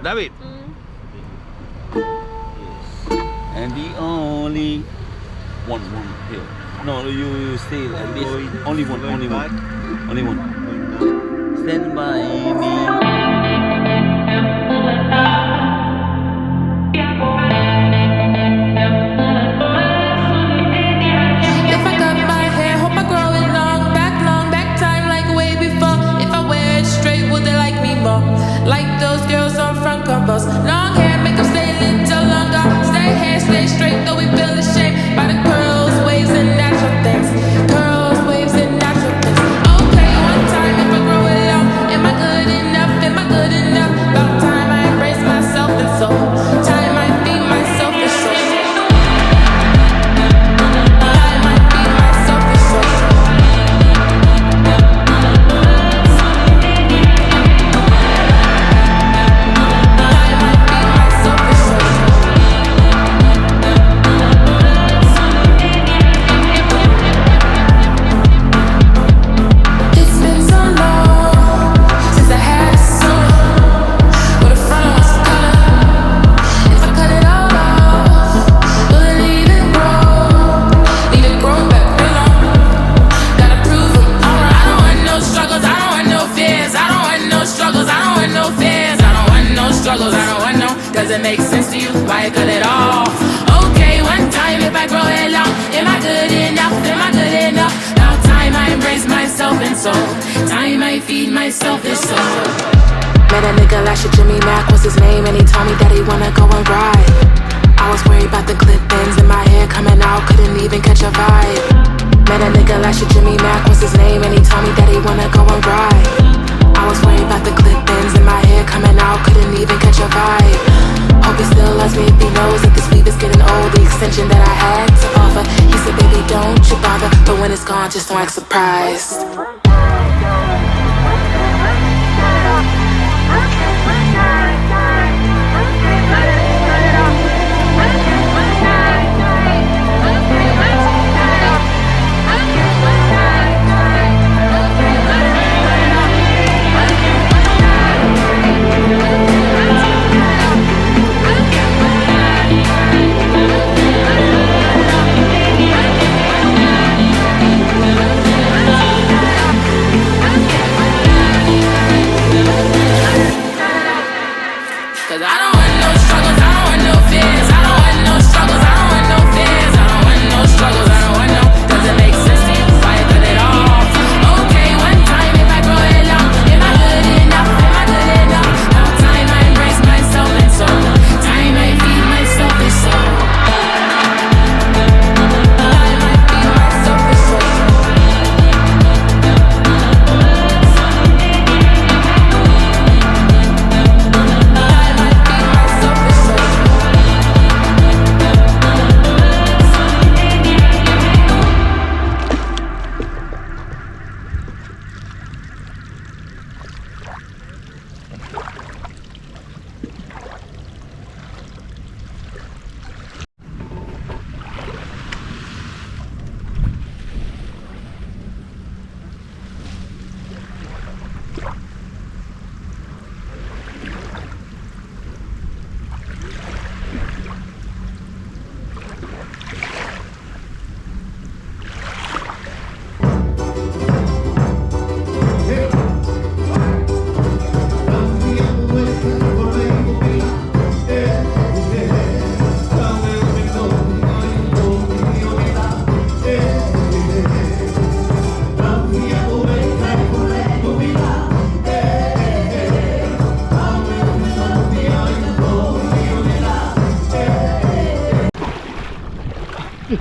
David. And the only one here. No, you stay at this. Only one. Stand by me. Like those girls on front covers. Long hair, make them stay a little longer. Stay hair, stay straight, though we feel the shame. By the curls, waves, and natural things. Curls, waves, and natural things. Okay, one time if I grow it out, am I good enough? Am I good enough? About time I embrace myself and soul. Time I feed myself and soul. Time I feed myself and soul. Does it make sense to you? Why I cut it off? Okay, one time if I grow it long, am I good enough? Am I good enough? Now time I embrace myself and soul. Time I feed myself and soul. Met a nigga last year, Jimmy Mack was his name, and he told me that he wanna go and ride. I was worried about the clip ends in my hair coming out, couldn't even catch a vibe. Met a nigga last year, Jimmy Mack was his name, and he told me that he wanna go and ride. I was worried about the clip ends in my hair coming out, couldn't even catch a vibe. Hope he still loves me if he knows that this weave is getting old. The extension that I had to offer, he said, baby, don't you bother. But when it's gone, just don't act surprised.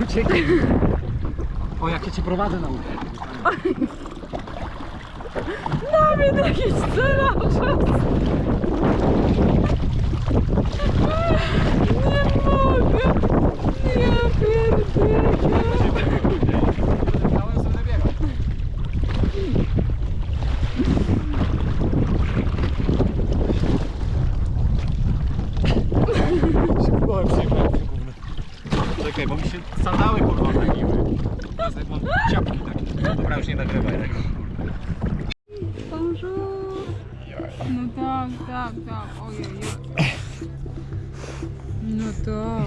Uciekaj. O, jak ja cię prowadzę na ulicę. Dawid, jakiś ceraczas. Nie mogę. Ja pierdolę. Czekaj, bo mi się sandały podwodniły. Teraz jak mam ciapki takie. Dobra, już nie nagrywaj tego. Bonjour. No tak, tak, ojej. No to...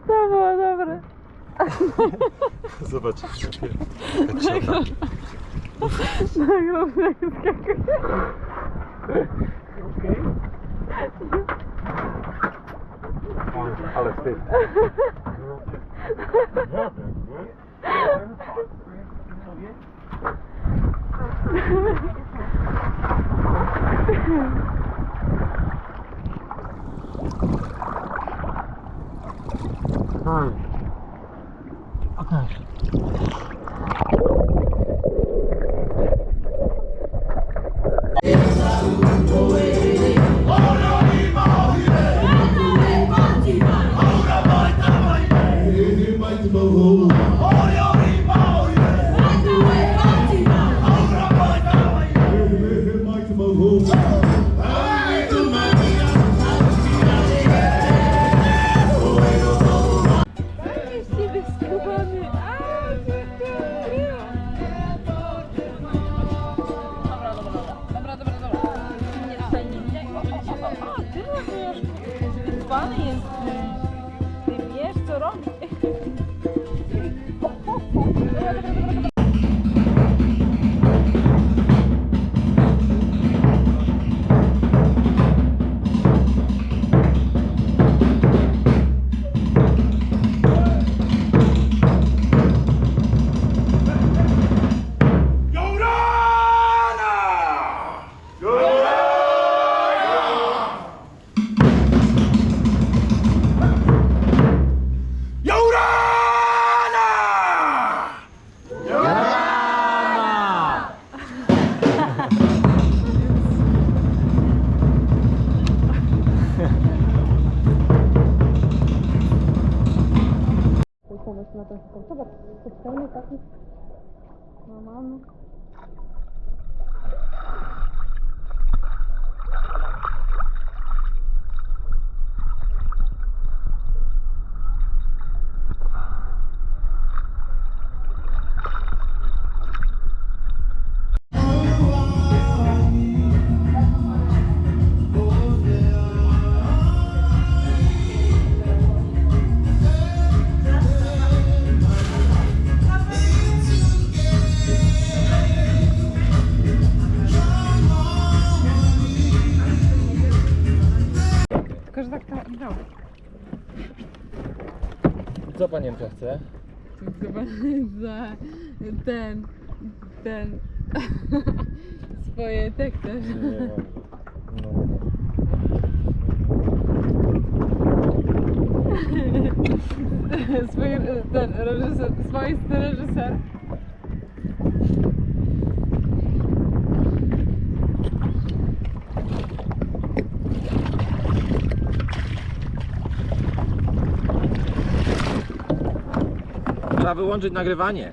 To było dobre. Zobacz. Nagrał jak skakuje. Ale wstyd. Pan jest, ty wiesz co robić. Pomysł na ten sposób. Zobacz, specjalnie taki normalny. Tylko, że tak no. Co panienka chce? Chyba za ten swoje teksty. Ten reżyser, swoisty reżyser. Trzeba wyłączyć nagrywanie.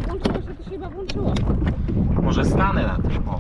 Włączyło się, to się chyba włączyło. Może stanę na tym. O.